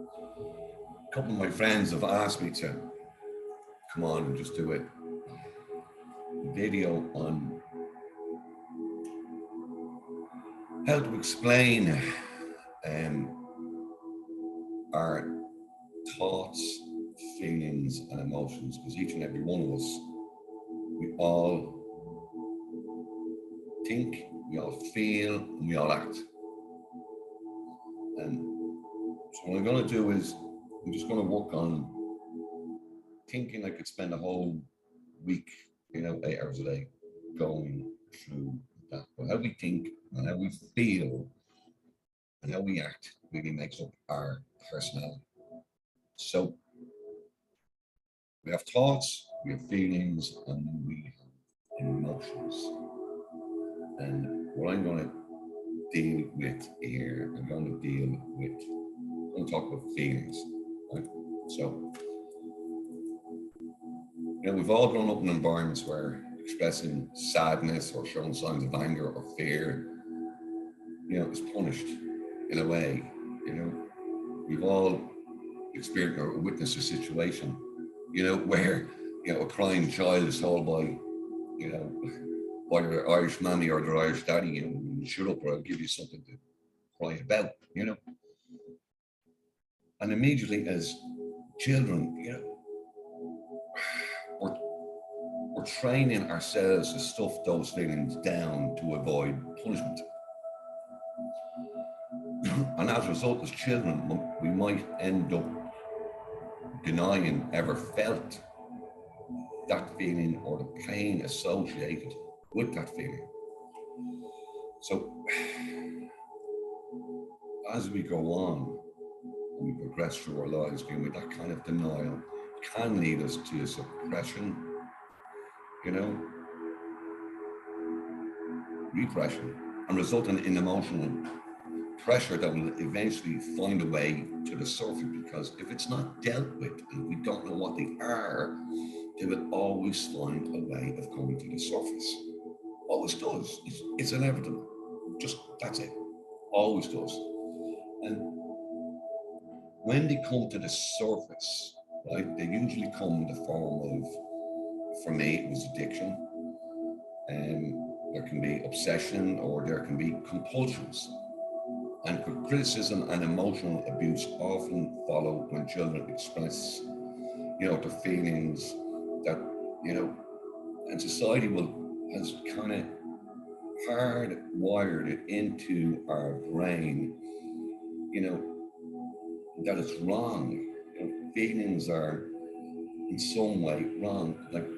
A couple of my friends have asked me to come on and just do a video on how to explain um, our thoughts, feelings, and emotions, because each and every one of us, we all think, we all feel, and we all act. And so what I'm going to do is I'm just going to work on thinking. I could spend a whole week, 8 hours a day going through that. But how we think and how we feel and how we act really makes up our personality. So we have thoughts, we have feelings, and we have emotions. And what I'm going to deal with here, I'm going to talk about feelings. Right? So, we've all grown up in environments where expressing sadness or showing signs of anger or fear, is punished in a way. We've all experienced or witnessed a situation, where, a crying child is told you know, by their Irish mammy or their Irish daddy, shut up or I'll give you something to cry about. And immediately as children, we're, we're training ourselves to stuff those feelings down to avoid punishment. And as a result, as children, we might end up denying ever felt that feeling or the pain associated with that feeling. So as we go on and we progress through our lives, with that kind of denial can lead us to suppression, you know, repression, and resulting in emotional pressure that will eventually find a way to the surface, because if it's not dealt with and we don't know what they are, they will always find a way of coming to the surface. Always does. It's inevitable. Just that's it. Always does. And when they come to the surface, right, they usually come in the form of, for me, it was addiction. There can be obsession, or there can be compulsions. And criticism and emotional abuse often follow when children express, their feelings that, and society has kind of hardwired it into our brain, that it's wrong. Feelings are in some way wrong. Like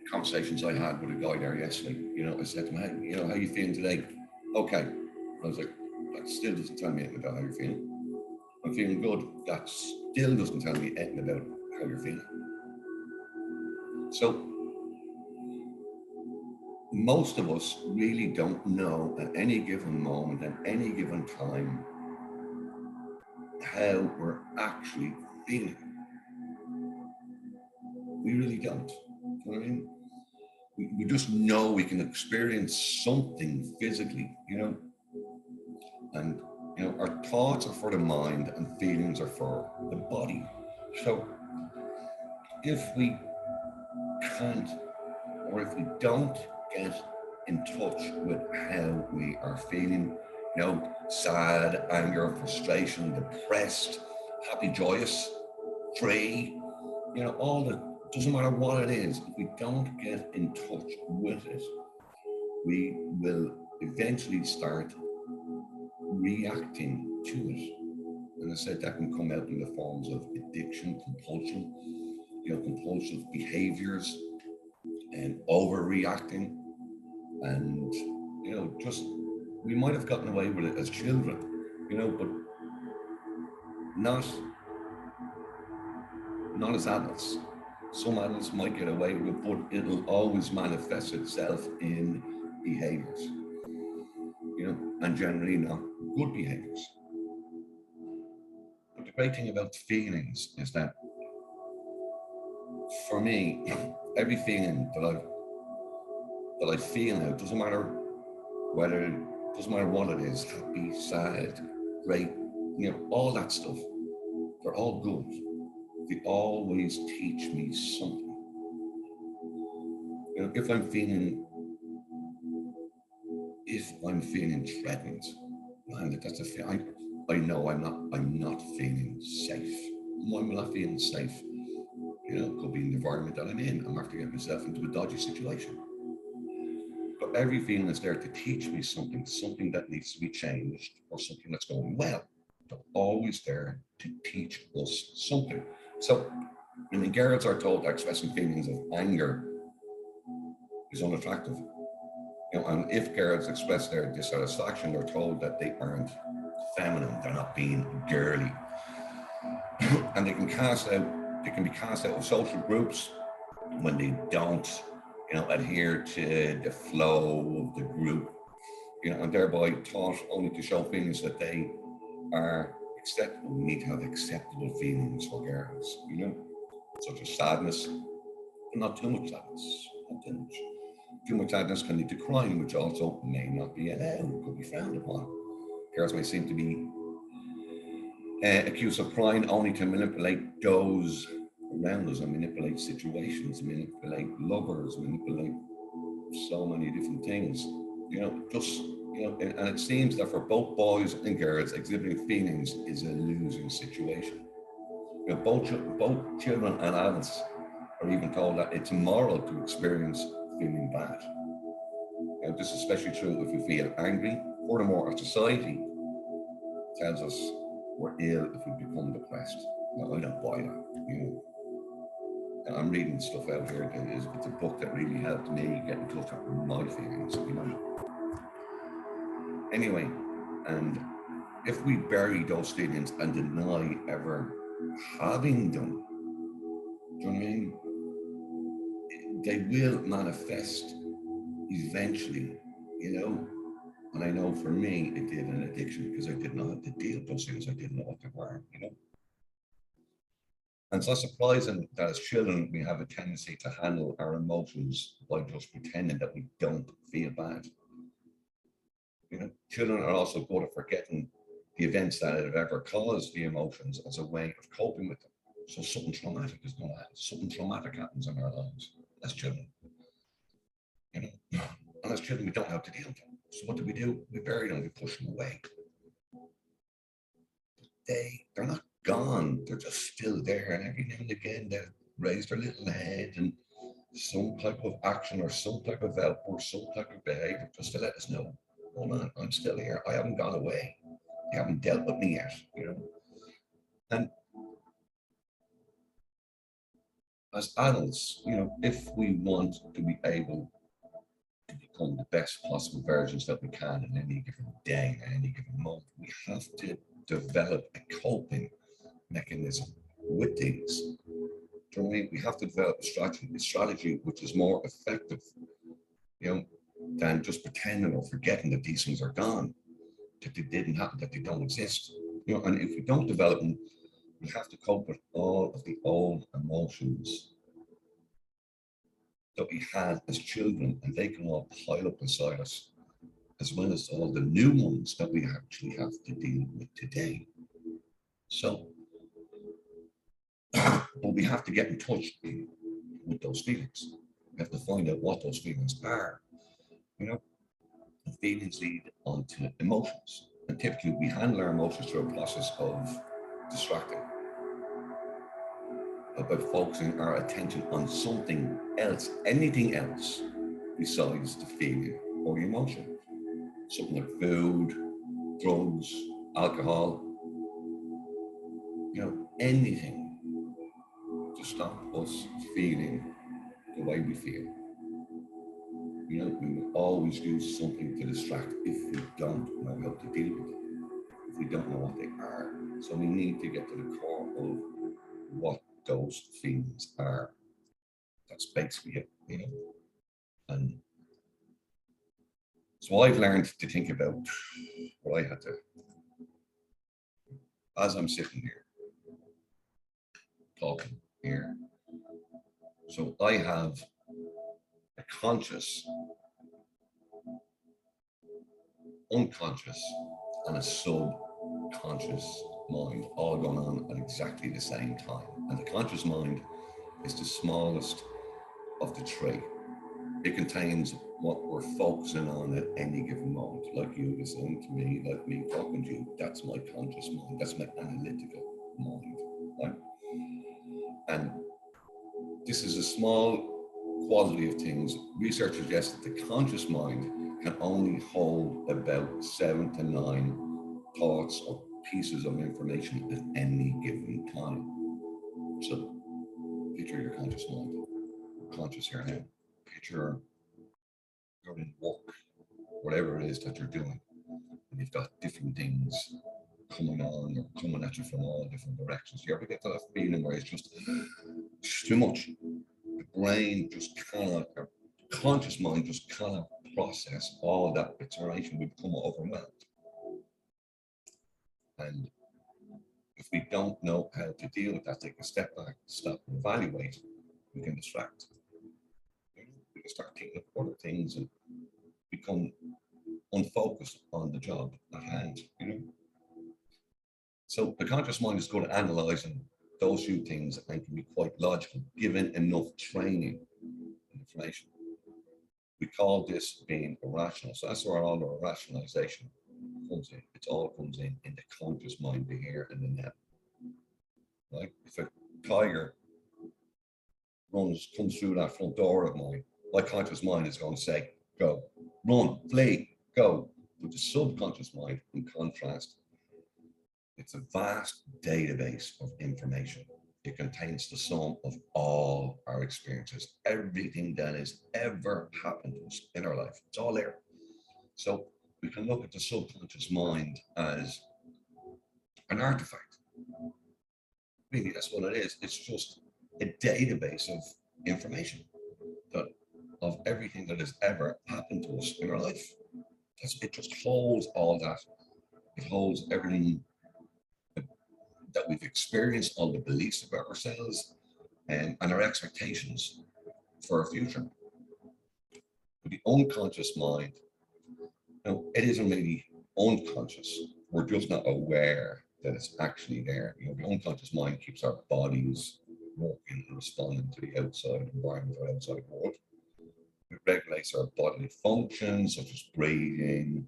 conversations I had with a guy there yesterday, I said to him, hey, how you feeling today? Okay. I was like, that still doesn't tell me anything about how you're feeling. I'm feeling good. That still doesn't tell me anything about how you're feeling. So most of us really don't know at any given moment, at any given time, how we're actually feeling. We really don't. You know what I mean? We just know we can experience something physically, and our thoughts are for the mind and feelings are for the body. So if we can't, or if we don't get in touch with how we are feeling, sad, anger, frustration, depressed, happy, joyous, free, all the, doesn't matter what it is, if we don't get in touch with it, we will eventually start reacting to it. And I said that can come out in the forms of addiction, compulsion, compulsive behaviors, and overreacting. And, just, we might have gotten away with it as children, but not as adults. Some adults might get away with it, but it'll always manifest itself in behaviors, and generally not good behaviors. But the great thing about feelings is that, for me, every feeling that I feel now, doesn't matter doesn't matter what it is, happy, sad, great, all that stuff. they're all good. They always teach me something. You know, if I'm feeling threatened, man, that's a feeling. I know I'm not feeling safe. Why am I not feeling safe? You know, it could be an environment that I'm in. I'm after getting myself into a dodgy situation. But every feeling is there to teach me something, something that needs to be changed or something that's going well. They're always there to teach us something. So, I mean, girls are told that expressing feelings of anger is unattractive. You know, and if girls express their dissatisfaction, they're told that they aren't feminine, they're not being girly. And they can be cast out of social groups when they don't, you know, adhere to the flow of the group, you know, and thereby taught only to show feelings that they are acceptable. We need to have acceptable feelings for girls, you know, such as sadness, but not too much sadness. Not too much. Too much sadness can lead to crying, which also may not be allowed, could be frowned upon. Girls may seem to be accused of crying only to manipulate those around us and manipulate situations, manipulate lovers, manipulate so many different things. You know, just, you know, and it seems that for both boys and girls, exhibiting feelings is a losing situation. You know, both children and adults are even told that it's immoral to experience feeling bad. You know, this is especially true if we feel angry. Furthermore, our society tells us we're ill if we become depressed. Now, I don't buy that. You know, and I'm reading stuff out here that is it's a book that really helped me get in touch with my feelings. You know. Anyway, and if we bury those feelings and deny ever having them, do you know what I mean? They will manifest eventually. You know, and I know for me, it did an addiction because I didn't know how to deal with those things. I didn't know what they were, you know. And it's not surprising that as children, we have a tendency to handle our emotions by just pretending that we don't feel bad. You know, children are also good at forgetting the events that have ever caused the emotions as a way of coping with them. So something traumatic is going to happen. Something traumatic happens in our lives as children, you know. And as children, we don't know how to deal with them. So what do? We bury them, we push them away. They're not gone. They're just still there. And every now and again they raise their little head and some type of action or some type of outburst, some type of behavior just to let us know, hold on, I'm still here. I haven't gone away. You haven't dealt with me yet, you know. And as adults, you know, if we want to be able to become the best possible versions that we can in any given day, in any given moment, we have to develop a coping mechanism with things. Do you know what I mean? We have to develop a strategy which is more effective, you know, than just pretending or forgetting that these things are gone, that they didn't happen, that they don't exist. You know, and if we don't develop them, we have to cope with all of the old emotions that we had as children, and they can all pile up inside us, as well as all the new ones that we actually have to deal with today. So, but we have to get in touch with those feelings. We have to find out what those feelings are. You know, the feelings lead onto emotions. And typically we handle our emotions through a process of distracting, about focusing our attention on something else, anything else besides the feeling or the emotion. Something like food, drugs, alcohol, you know, anything to stop us feeling the way we feel. You know, we will always do something to distract if we don't know how to deal with them, if we don't know what they are. So we need to get to the core of what those feelings are. That's basically it, you know. And so I've learned to think about what I had to, as I'm sitting here, talking here. So I have a conscious, unconscious, and a subconscious mind all going on at exactly the same time. And the conscious mind is the smallest of the three. It contains what we're focusing on at any given moment. Like you listening to me, like me talking to you, that's my conscious mind. That's my analytical mind. Right? And this is a small quality of things. Research suggests that the conscious mind can only hold about 7 to 9 thoughts or pieces of information at any given time. So picture your conscious mind, conscious here now. Picture you're in work, whatever it is that you're doing, and you've got different things coming on or coming at you from all different directions. You ever get that feeling where it's just too much? The brain just cannot, or conscious mind just cannot process all that information. We become overwhelmed. And if we don't know how to deal with that, take a step back, stop and evaluate, we can distract. We can start thinking of other things and become unfocused on the job at hand, So the conscious mind is good at analyzing those few things and can be quite logical, given enough training and information. We call this being irrational. So that's where all the rationalization comes in. It all comes in the conscious mind, the here and the now. Right? If a tiger comes through that front door of mine, my conscious mind is going to say, go, run, flee, go. But the subconscious mind, in contrast, it's a vast database of information. It contains the sum of all our experiences, everything that has ever happened to us in our life. It's all there. So we can look at the subconscious mind as an artifact. Really, that's what it is. It's just a database of information of everything that has ever happened to us in our life. It just holds all that. It holds everything that we've experienced, all the beliefs about ourselves, and our expectations for our future. But the unconscious mind, it isn't really unconscious. We're just not aware that it's actually there. The unconscious mind keeps our bodies working and responding to the outside environment or outside world. It regulates our bodily functions, such as breathing,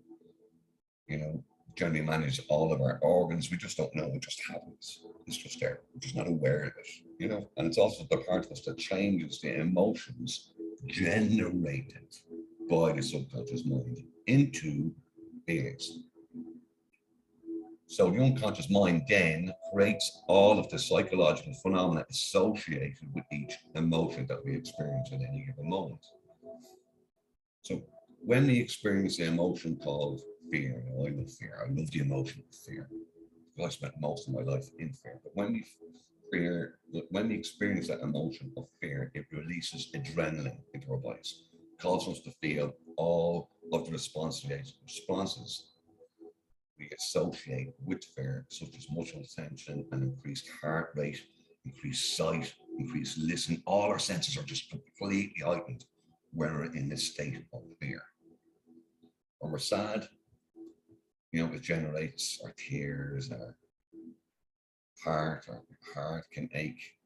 generally manage all of our organs. We just don't know. It just happens. It's just there. We're just not aware of it, And it's also the part of us that changes the emotions generated by the subconscious mind into feelings. So the unconscious mind then creates all of the psychological phenomena associated with each emotion that we experience at any given moment. So when we experience the emotion called fear, I love fear. I love the emotion of fear. I spent most of my life in fear. But when we experience that emotion of fear, it releases adrenaline into our bodies, causes us to feel all of the responses we associate with fear, such as muscle tension and increased heart rate, increased sight, increased listening. All our senses are just completely heightened when we're in this state of fear. When we're sad, it generates our tears, our heart can ache,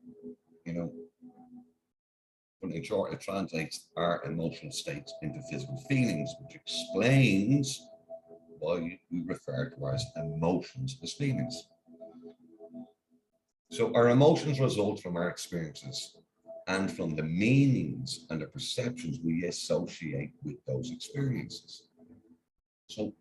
But in short, it translates our emotional states into physical feelings, which explains why we refer to as emotions as feelings. So our emotions result from our experiences and from the meanings and the perceptions we associate with those experiences. So,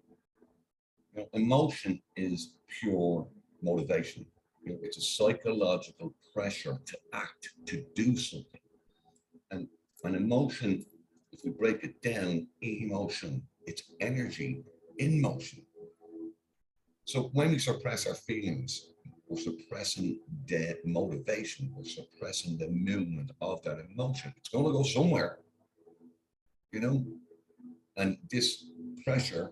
emotion is pure motivation. It's a psychological pressure to act, to do something. And an emotion, if we break it down, emotion, it's energy in motion. So when we suppress our feelings, we're suppressing the motivation, we're suppressing the movement of that emotion. It's going to go somewhere, and this pressure,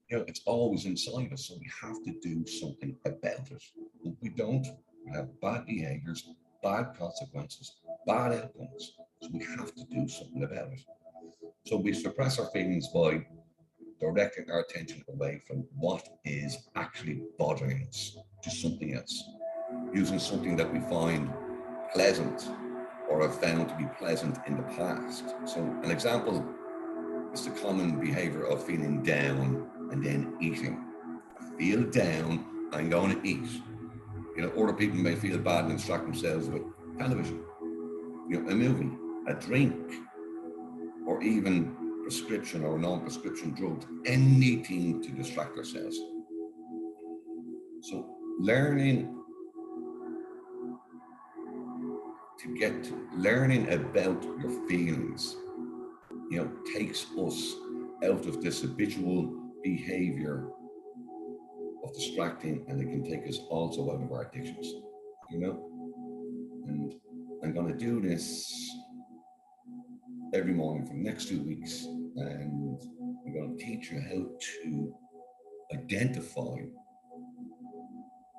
it's always inside us. So we have to do something about it. If we don't, we have bad behaviors, bad consequences, bad outcomes. So we have to do something about it. So we suppress our feelings by directing our attention away from what is actually bothering us to something else, using something that we find pleasant or have found to be pleasant in the past. So an example is the common behavior of feeling down and then eating. I feel down, I'm going to eat. Other people may feel bad and distract themselves with television, a movie, a drink, or even prescription or non-prescription drugs, anything to distract ourselves. So learning about your feelings, takes us out of this habitual behavior of distracting, and it can take us also out of our addictions, and I'm going to do this every morning for the next 2 weeks, and I'm going to teach you how to identify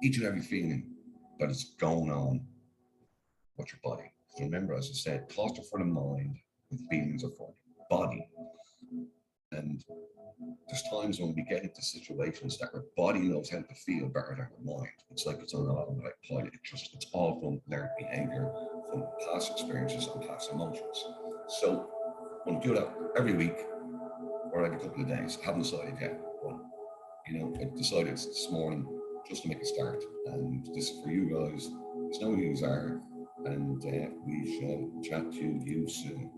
each and every feeling that is going on with your body. So remember, as I said, thoughts are for the mind and feelings are for the body. And there's times when we get into situations that our body knows how to feel better than our mind. It's like it's on an automatic pilot. It's all from learned behavior, from past experiences and past emotions. So I'm going to do that every week or every couple of days. I haven't decided yet, but I decided this morning just to make a start. And this is for you guys. It's know who you are, and we shall chat to you soon.